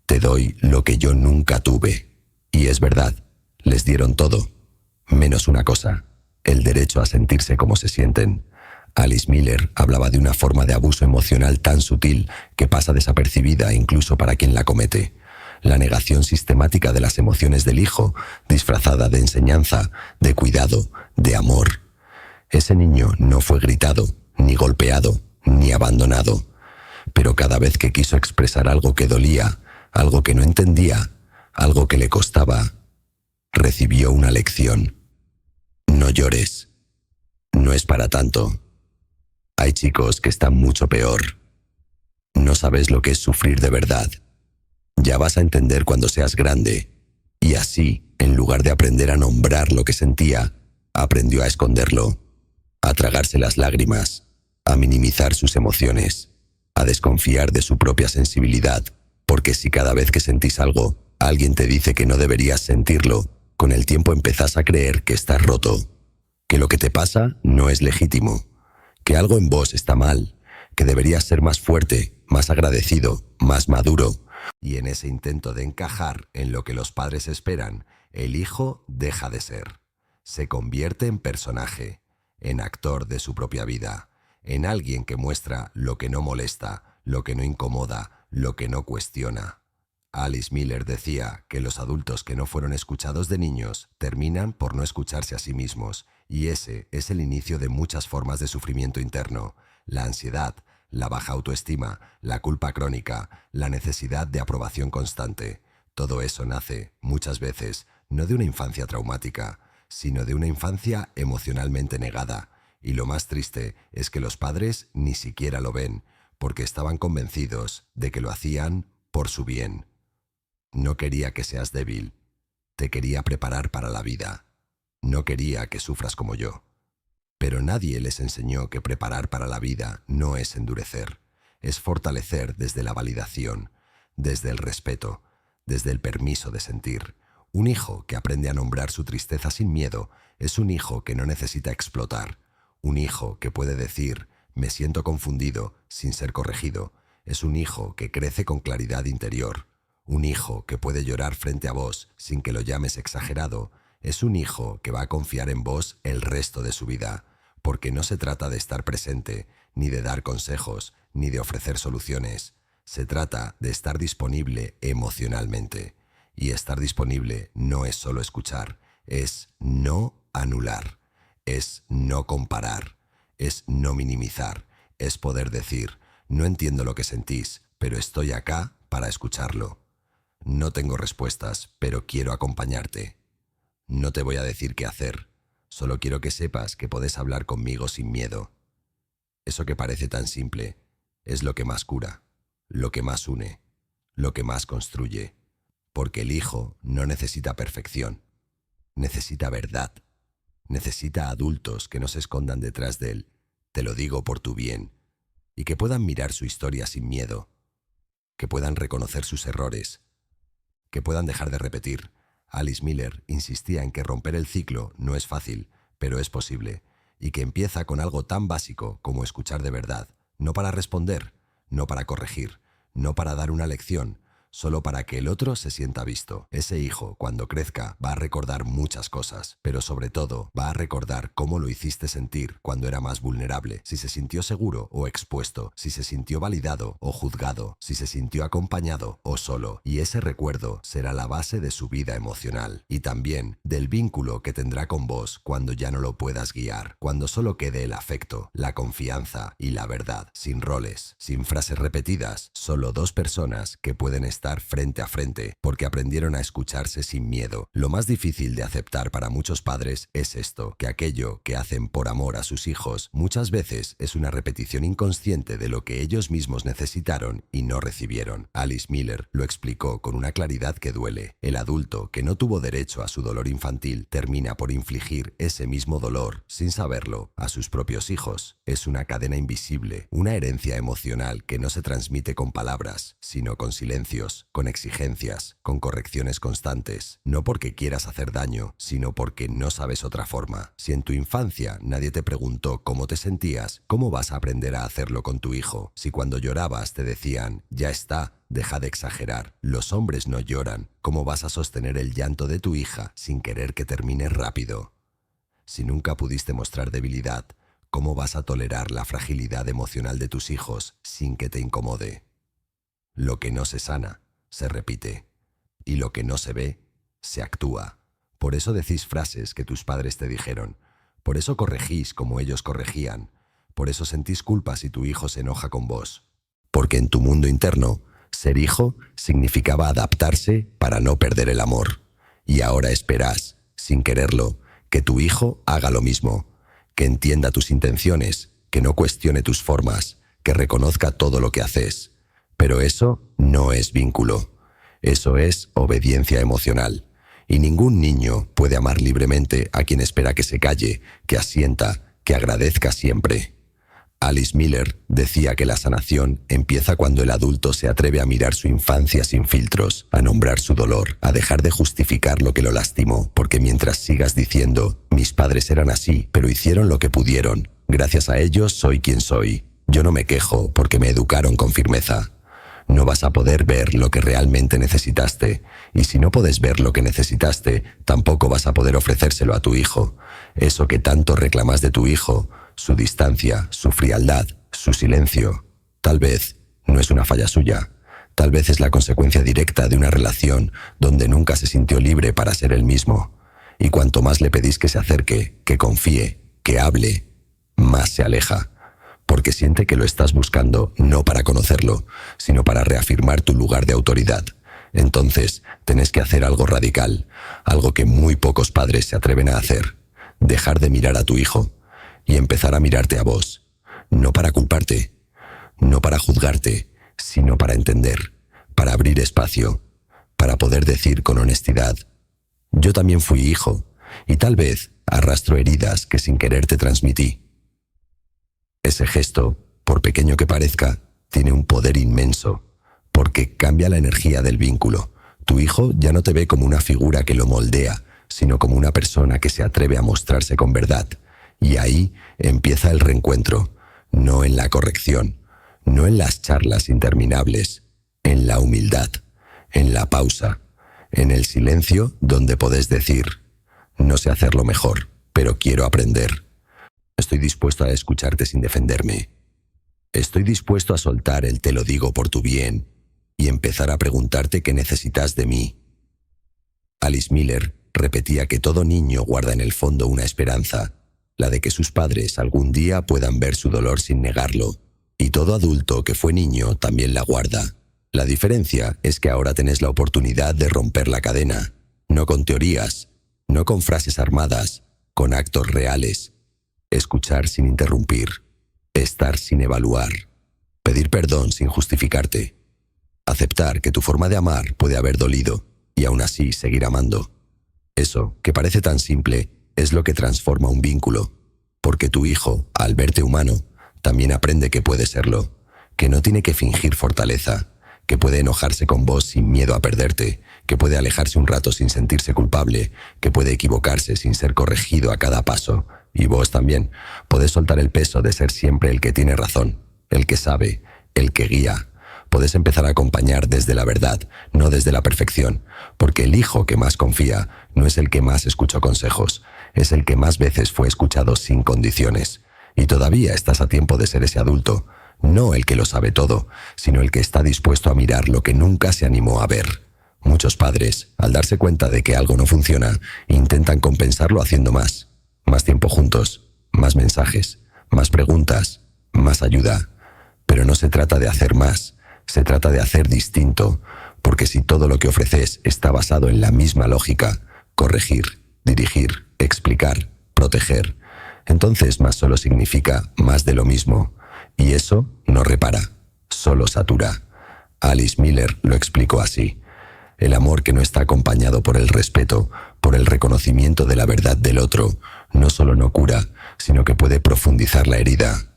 Te doy lo que yo nunca tuve. Y es verdad, les dieron todo, menos una cosa, el derecho a sentirse como se sienten. Alice Miller hablaba de una forma de abuso emocional tan sutil que pasa desapercibida incluso para quien la comete. La negación sistemática de las emociones del hijo, disfrazada de enseñanza, de cuidado, de amor. Ese niño no fue gritado, ni golpeado, ni abandonado. Pero cada vez que quiso expresar algo que dolía, algo que no entendía, algo que le costaba, recibió una lección. No llores. No es para tanto. Hay chicos que están mucho peor. No sabes lo que es sufrir de verdad. Ya vas a entender cuando seas grande. Y así, en lugar de aprender a nombrar lo que sentía, aprendió a esconderlo, a tragarse las lágrimas, a minimizar sus emociones, a desconfiar de su propia sensibilidad, porque si cada vez que sentís algo, alguien te dice que no deberías sentirlo, con el tiempo empezás a creer que estás roto, que lo que te pasa no es legítimo, que algo en vos está mal, que deberías ser más fuerte, más agradecido, más maduro. Y en ese intento de encajar en lo que los padres esperan, el hijo deja de ser. Se convierte en personaje, en actor de su propia vida, en alguien que muestra lo que no molesta, lo que no incomoda, lo que no cuestiona. Alice Miller decía que los adultos que no fueron escuchados de niños terminan por no escucharse a sí mismos, y ese es el inicio de muchas formas de sufrimiento interno: la ansiedad, la baja autoestima, la culpa crónica, la necesidad de aprobación constante. Todo eso nace, muchas veces, no de una infancia traumática, sino de una infancia emocionalmente negada. Y lo más triste es que los padres ni siquiera lo ven, porque estaban convencidos de que lo hacían por su bien. No quería que seas débil. Te quería preparar para la vida. No quería que sufras como yo. Pero nadie les enseñó que preparar para la vida no es endurecer, es fortalecer desde la validación, desde el respeto, desde el permiso de sentir. Un hijo que aprende a nombrar su tristeza sin miedo es un hijo que no necesita explotar. Un hijo que puede decir, me siento confundido, sin ser corregido, es un hijo que crece con claridad interior. Un hijo que puede llorar frente a vos sin que lo llames exagerado, es un hijo que va a confiar en vos el resto de su vida, porque no se trata de estar presente, ni de dar consejos, ni de ofrecer soluciones. Se trata de estar disponible emocionalmente. Y estar disponible no es solo escuchar, es no anular, es no comparar, es no minimizar, es poder decir, no entiendo lo que sentís, pero estoy acá para escucharlo. No tengo respuestas, pero quiero acompañarte. No te voy a decir qué hacer, solo quiero que sepas que podés hablar conmigo sin miedo. Eso que parece tan simple es lo que más cura, lo que más une, lo que más construye. Porque el hijo no necesita perfección, necesita verdad, necesita adultos que no se escondan detrás de él, te lo digo por tu bien, y que puedan mirar su historia sin miedo, que puedan reconocer sus errores, que puedan dejar de repetir. Alice Miller insistía en que romper el ciclo no es fácil, pero es posible, y que empieza con algo tan básico como escuchar de verdad, no para responder, no para corregir, no para dar una lección, solo para que el otro se sienta visto. Ese hijo, cuando crezca, va a recordar muchas cosas, pero sobre todo va a recordar cómo lo hiciste sentir cuando era más vulnerable, si se sintió seguro o expuesto, si se sintió validado o juzgado, si se sintió acompañado o solo. Y ese recuerdo será la base de su vida emocional y también del vínculo que tendrá con vos cuando ya no lo puedas guiar, cuando solo quede el afecto, la confianza y la verdad, sin roles, sin frases repetidas, solo dos personas que pueden estar frente a frente, porque aprendieron a escucharse sin miedo. Lo más difícil de aceptar para muchos padres es esto, que aquello que hacen por amor a sus hijos muchas veces es una repetición inconsciente de lo que ellos mismos necesitaron y no recibieron. Alice Miller lo explicó con una claridad que duele. El adulto que no tuvo derecho a su dolor infantil termina por infligir ese mismo dolor, sin saberlo, a sus propios hijos. Es una cadena invisible, una herencia emocional que no se transmite con palabras, sino con silencios, con exigencias, con correcciones constantes, no porque quieras hacer daño, sino porque no sabes otra forma. Si en tu infancia nadie te preguntó cómo te sentías, ¿cómo vas a aprender a hacerlo con tu hijo? Si cuando llorabas te decían, ya está, deja de exagerar, los hombres no lloran, ¿cómo vas a sostener el llanto de tu hija sin querer que termine rápido? Si nunca pudiste mostrar debilidad, ¿cómo vas a tolerar la fragilidad emocional de tus hijos sin que te incomode? Lo que no se sana, se repite, y lo que no se ve, se actúa. Por eso decís frases que tus padres te dijeron, por eso corregís como ellos corregían, por eso sentís culpa si tu hijo se enoja con vos. Porque en tu mundo interno, ser hijo significaba adaptarse para no perder el amor. Y ahora esperás, sin quererlo, que tu hijo haga lo mismo, que entienda tus intenciones, que no cuestione tus formas, que reconozca todo lo que haces. Pero eso no es vínculo, eso es obediencia emocional. Y ningún niño puede amar libremente a quien espera que se calle, que asienta, que agradezca siempre. Alice Miller decía que la sanación empieza cuando el adulto se atreve a mirar su infancia sin filtros, a nombrar su dolor, a dejar de justificar lo que lo lastimó, porque mientras sigas diciendo, mis padres eran así, pero hicieron lo que pudieron, gracias a ellos soy quien soy, yo no me quejo porque me educaron con firmeza. No vas a poder ver lo que realmente necesitaste, y si no puedes ver lo que necesitaste, tampoco vas a poder ofrecérselo a tu hijo. Eso que tanto reclamas de tu hijo, su distancia, su frialdad, su silencio, tal vez no es una falla suya, tal vez es la consecuencia directa de una relación donde nunca se sintió libre para ser él mismo. Y cuanto más le pedís que se acerque, que confíe, que hable, más se aleja. Porque siente que lo estás buscando no para conocerlo, sino para reafirmar tu lugar de autoridad. Entonces, tenés que hacer algo radical, algo que muy pocos padres se atreven a hacer. Dejar de mirar a tu hijo y empezar a mirarte a vos. No para culparte, no para juzgarte, sino para entender, para abrir espacio, para poder decir con honestidad: yo también fui hijo, y tal vez arrastro heridas que sin querer te transmití. Ese gesto, por pequeño que parezca, tiene un poder inmenso, porque cambia la energía del vínculo. Tu hijo ya no te ve como una figura que lo moldea, sino como una persona que se atreve a mostrarse con verdad. Y ahí empieza el reencuentro, no en la corrección, no en las charlas interminables, en la humildad, en la pausa, en el silencio donde podés decir: no sé hacerlo mejor, pero quiero aprender. Estoy dispuesto a escucharte sin defenderme. Estoy dispuesto a soltar el te lo digo por tu bien y empezar a preguntarte qué necesitas de mí. Alice Miller repetía que todo niño guarda en el fondo una esperanza, la de que sus padres algún día puedan ver su dolor sin negarlo, y todo adulto que fue niño también la guarda. La diferencia es que ahora tenés la oportunidad de romper la cadena, no con teorías, no con frases armadas, con actos reales. Escuchar sin interrumpir, estar sin evaluar, pedir perdón sin justificarte, aceptar que tu forma de amar puede haber dolido y aún así seguir amando. Eso, que parece tan simple, es lo que transforma un vínculo, porque tu hijo, al verte humano, también aprende que puede serlo, que no tiene que fingir fortaleza, que puede enojarse con vos sin miedo a perderte, que puede alejarse un rato sin sentirse culpable, que puede equivocarse sin ser corregido a cada paso. Y vos también podés soltar el peso de ser siempre el que tiene razón, el que sabe, el que guía. Podés empezar a acompañar desde la verdad, no desde la perfección, porque el hijo que más confía no es el que más escuchó consejos, es el que más veces fue escuchado sin condiciones. Y todavía estás a tiempo de ser ese adulto, no el que lo sabe todo, sino el que está dispuesto a mirar lo que nunca se animó a ver. Muchos padres, al darse cuenta de que algo no funciona, intentan compensarlo haciendo más tiempo juntos, más mensajes, más preguntas, más ayuda. Pero no se trata de hacer más, se trata de hacer distinto, porque si todo lo que ofreces está basado en la misma lógica, corregir, dirigir, explicar, proteger, entonces más solo significa más de lo mismo, y eso no repara, solo satura. Alice Miller lo explicó así: el amor que no está acompañado por el respeto, por el reconocimiento de la verdad del otro, no solo no cura, sino que puede profundizar la herida.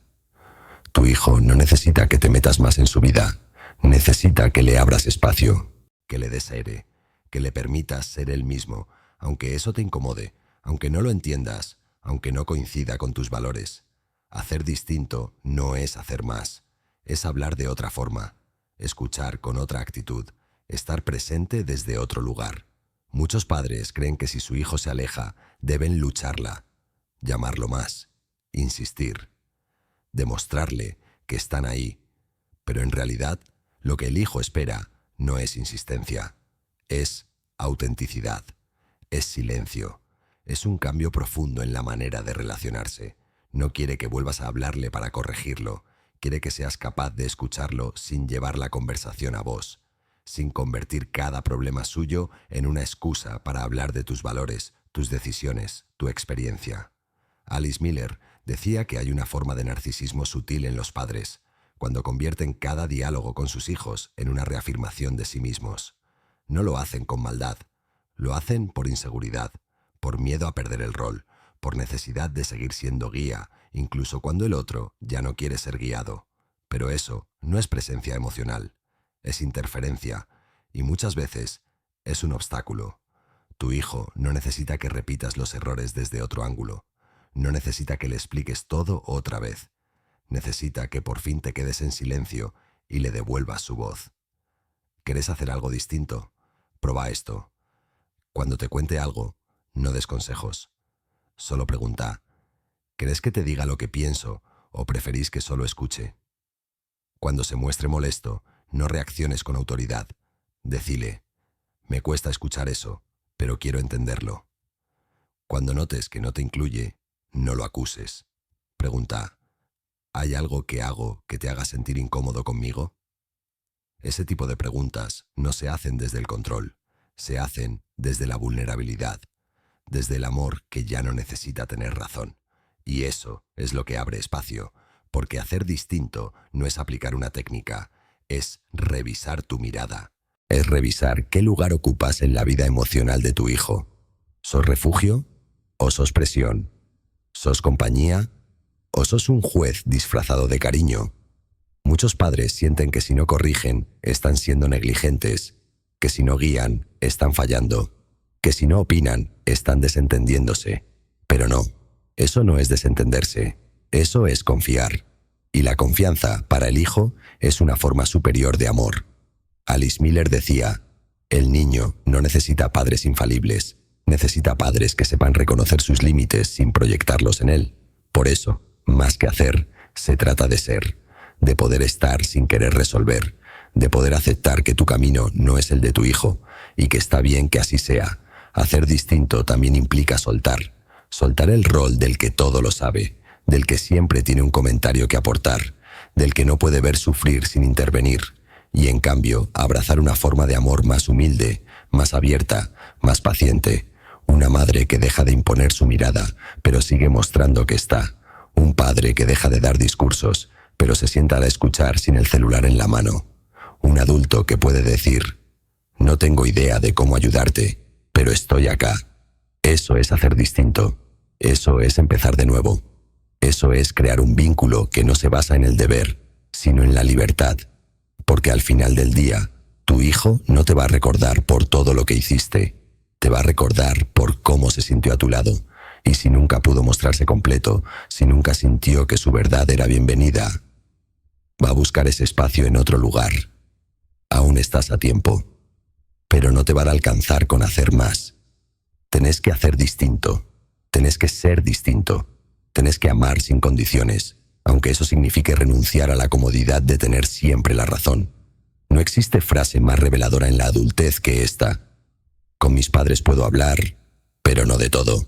Tu hijo no necesita que te metas más en su vida, necesita que le abras espacio, que le des aire, que le permitas ser él mismo, aunque eso te incomode, aunque no lo entiendas, aunque no coincida con tus valores. Hacer distinto no es hacer más, es hablar de otra forma, escuchar con otra actitud, estar presente desde otro lugar. Muchos padres creen que si su hijo se aleja, deben lucharla, llamarlo más, insistir, demostrarle que están ahí. Pero en realidad, lo que el hijo espera no es insistencia, es autenticidad, es silencio, es un cambio profundo en la manera de relacionarse. No quiere que vuelvas a hablarle para corregirlo, quiere que seas capaz de escucharlo sin llevar la conversación a vos, sin convertir cada problema suyo en una excusa para hablar de tus valores, tus decisiones, tu experiencia. Alice Miller decía que hay una forma de narcisismo sutil en los padres, cuando convierten cada diálogo con sus hijos en una reafirmación de sí mismos. No lo hacen con maldad, lo hacen por inseguridad, por miedo a perder el rol, por necesidad de seguir siendo guía, incluso cuando el otro ya no quiere ser guiado. Pero eso no es presencia emocional, es interferencia, y muchas veces es un obstáculo. Tu hijo no necesita que repitas los errores desde otro ángulo, no necesita que le expliques todo otra vez, necesita que por fin te quedes en silencio y le devuelvas su voz. ¿Querés hacer algo distinto? Proba esto. Cuando te cuente algo, no des consejos. Solo pregunta: ¿querés que te diga lo que pienso o preferís que solo escuche? Cuando se muestre molesto, no reacciones con autoridad. Decile: me cuesta escuchar eso, pero quiero entenderlo. Cuando notes que no te incluye, no lo acuses. Pregunta: ¿hay algo que hago que te haga sentir incómodo conmigo? Ese tipo de preguntas no se hacen desde el control, se hacen desde la vulnerabilidad, desde el amor que ya no necesita tener razón. Y eso es lo que abre espacio, porque hacer distinto no es aplicar una técnica, es revisar tu mirada, Es revisar qué lugar ocupas en la vida emocional de tu hijo. ¿Sos refugio o sos presión? ¿Sos compañía o sos un juez disfrazado de cariño? Muchos padres sienten que si no corrigen, están siendo negligentes, que si no guían, están fallando, que si no opinan, están desentendiéndose. Pero no, eso no es desentenderse, eso es confiar. Y la confianza, para el hijo, es una forma superior de amor. Alice Miller decía, el niño no necesita padres infalibles, necesita padres que sepan reconocer sus límites sin proyectarlos en él. Por eso, más que hacer, se trata de ser, de poder estar sin querer resolver, de poder aceptar que tu camino no es el de tu hijo y que está bien que así sea. Hacer distinto también implica soltar, soltar el rol del que todo lo sabe, del que siempre tiene un comentario que aportar, del que no puede ver sufrir sin intervenir, y en cambio abrazar una forma de amor más humilde, más abierta, más paciente, una madre que deja de imponer su mirada, pero sigue mostrando que está, un padre que deja de dar discursos, pero se sienta a escuchar sin el celular en la mano, un adulto que puede decir, no tengo idea de cómo ayudarte, pero estoy acá. Eso es hacer distinto, eso es empezar de nuevo, eso es crear un vínculo que no se basa en el deber, sino en la libertad. Porque al final del día, tu hijo no te va a recordar por todo lo que hiciste, te va a recordar por cómo se sintió a tu lado, y si nunca pudo mostrarse completo, si nunca sintió que su verdad era bienvenida, va a buscar ese espacio en otro lugar. Aún estás a tiempo, pero no te van a alcanzar con hacer más. Tenés que hacer distinto, tenés que ser distinto, tenés que amar sin condiciones, aunque eso signifique renunciar a la comodidad de tener siempre la razón. No existe frase más reveladora en la adultez que esta. Con mis padres puedo hablar, pero no de todo.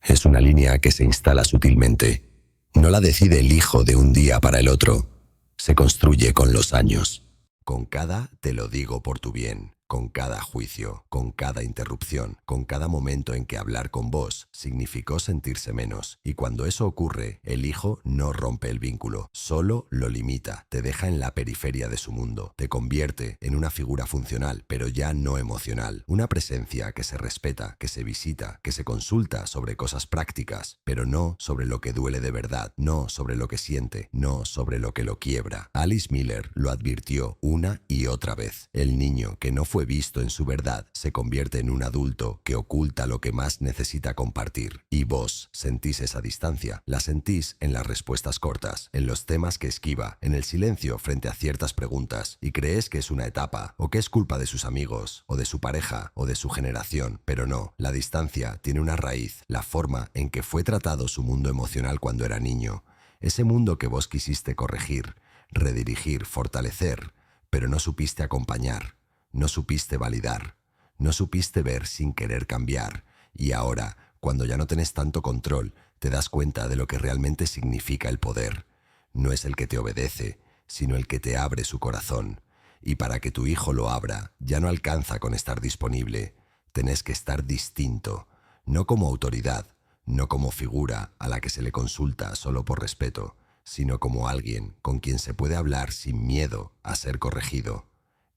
Es una línea que se instala sutilmente. No la decide el hijo de un día para el otro. Se construye con los años. Con cada te lo digo por tu bien, con cada juicio, con cada interrupción, con cada momento en que hablar con vos significó sentirse menos. Y cuando eso ocurre, el hijo no rompe el vínculo, solo lo limita, te deja en la periferia de su mundo, te convierte en una figura funcional, pero ya no emocional. Una presencia que se respeta, que se visita, que se consulta sobre cosas prácticas, pero no sobre lo que duele de verdad, no sobre lo que siente, no sobre lo que lo quiebra. Alice Miller lo advirtió una y otra vez. El niño que no fue visto en su verdad se convierte en un adulto que oculta lo que más necesita compartir. Y vos sentís esa distancia. La sentís en las respuestas cortas, en los temas que esquiva, en el silencio frente a ciertas preguntas, y crees que es una etapa, o que es culpa de sus amigos, o de su pareja, o de su generación. Pero no, la distancia tiene una raíz, la forma en que fue tratado su mundo emocional cuando era niño. Ese mundo que vos quisiste corregir, redirigir, fortalecer, pero no supiste acompañar. No supiste validar, no supiste ver sin querer cambiar, y ahora, cuando ya no tenés tanto control, te das cuenta de lo que realmente significa el poder. No es el que te obedece, sino el que te abre su corazón. Y para que tu hijo lo abra, ya no alcanza con estar disponible. Tenés que estar distinto, no como autoridad, no como figura a la que se le consulta solo por respeto, sino como alguien con quien se puede hablar sin miedo a ser corregido.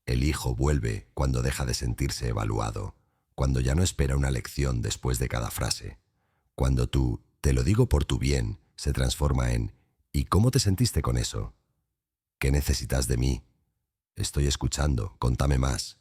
El hijo vuelve cuando deja de sentirse evaluado, cuando ya no espera una lección después de cada frase, cuando tú, te lo digo por tu bien, se transforma en ¿y cómo te sentiste con eso? ¿Qué necesitas de mí? Estoy escuchando, contame más.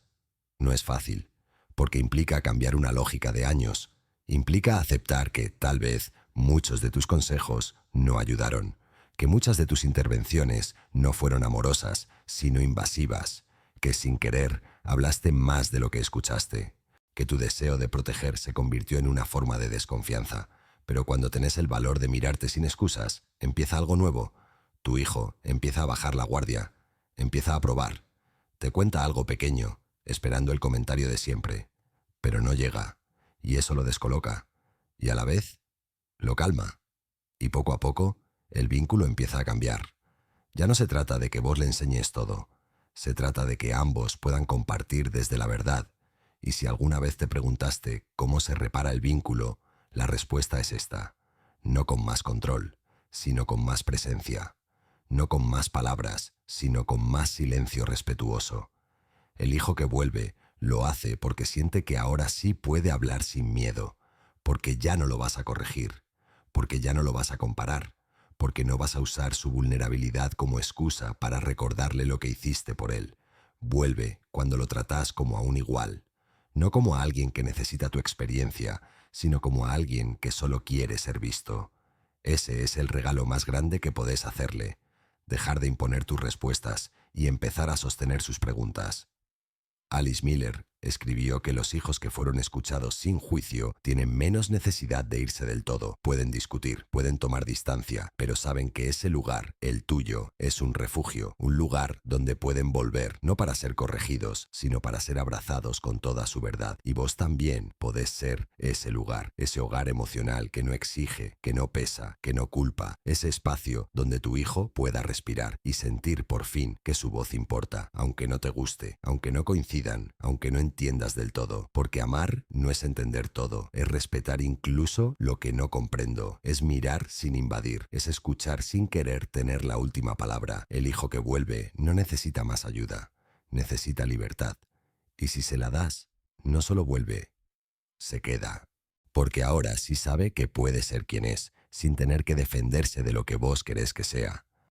No es fácil, porque implica cambiar una lógica de años, implica aceptar que, tal vez, muchos de tus consejos no ayudaron, que muchas de tus intervenciones no fueron amorosas, sino invasivas, que sin querer hablaste más de lo que escuchaste, que tu deseo de proteger se convirtió en una forma de desconfianza, pero cuando tenés el valor de mirarte sin excusas, empieza algo nuevo. Tu hijo empieza a bajar la guardia, empieza a probar, te cuenta algo pequeño, esperando el comentario de siempre, pero no llega, y eso lo descoloca, y a la vez lo calma, y poco a poco el vínculo empieza a cambiar. Ya no se trata de que vos le enseñes todo, se trata de que ambos puedan compartir desde la verdad, y si alguna vez te preguntaste cómo se repara el vínculo, la respuesta es esta: no con más control, sino con más presencia, no con más palabras, sino con más silencio respetuoso. El hijo que vuelve lo hace porque siente que ahora sí puede hablar sin miedo, porque ya no lo vas a corregir, porque ya no lo vas a comparar, porque no vas a usar su vulnerabilidad como excusa para recordarle lo que hiciste por él. Vuelve cuando lo tratas como a un igual, no como a alguien que necesita tu experiencia, sino como a alguien que solo quiere ser visto. Ese es el regalo más grande que podés hacerle, dejar de imponer tus respuestas y empezar a sostener sus preguntas. Alice Miller escribió que los hijos que fueron escuchados sin juicio tienen menos necesidad de irse del todo. Pueden discutir, pueden tomar distancia, pero saben que ese lugar, el tuyo, es un refugio, un lugar donde pueden volver, no para ser corregidos, sino para ser abrazados con toda su verdad. Y vos también podés ser ese lugar, ese hogar emocional que no exige, que no pesa, que no culpa, ese espacio donde tu hijo pueda respirar y sentir por fin que su voz importa, aunque no te guste, aunque no coincidan, aunque no entiendas del todo, porque amar no es entender todo, es respetar incluso lo que no comprendo, es mirar sin invadir, es escuchar sin querer tener la última palabra. El hijo que vuelve no necesita más ayuda, necesita libertad. Y si se la das, no solo vuelve, se queda. Porque ahora sí sabe que puede ser quien es, sin tener que defenderse de lo que vos querés que sea.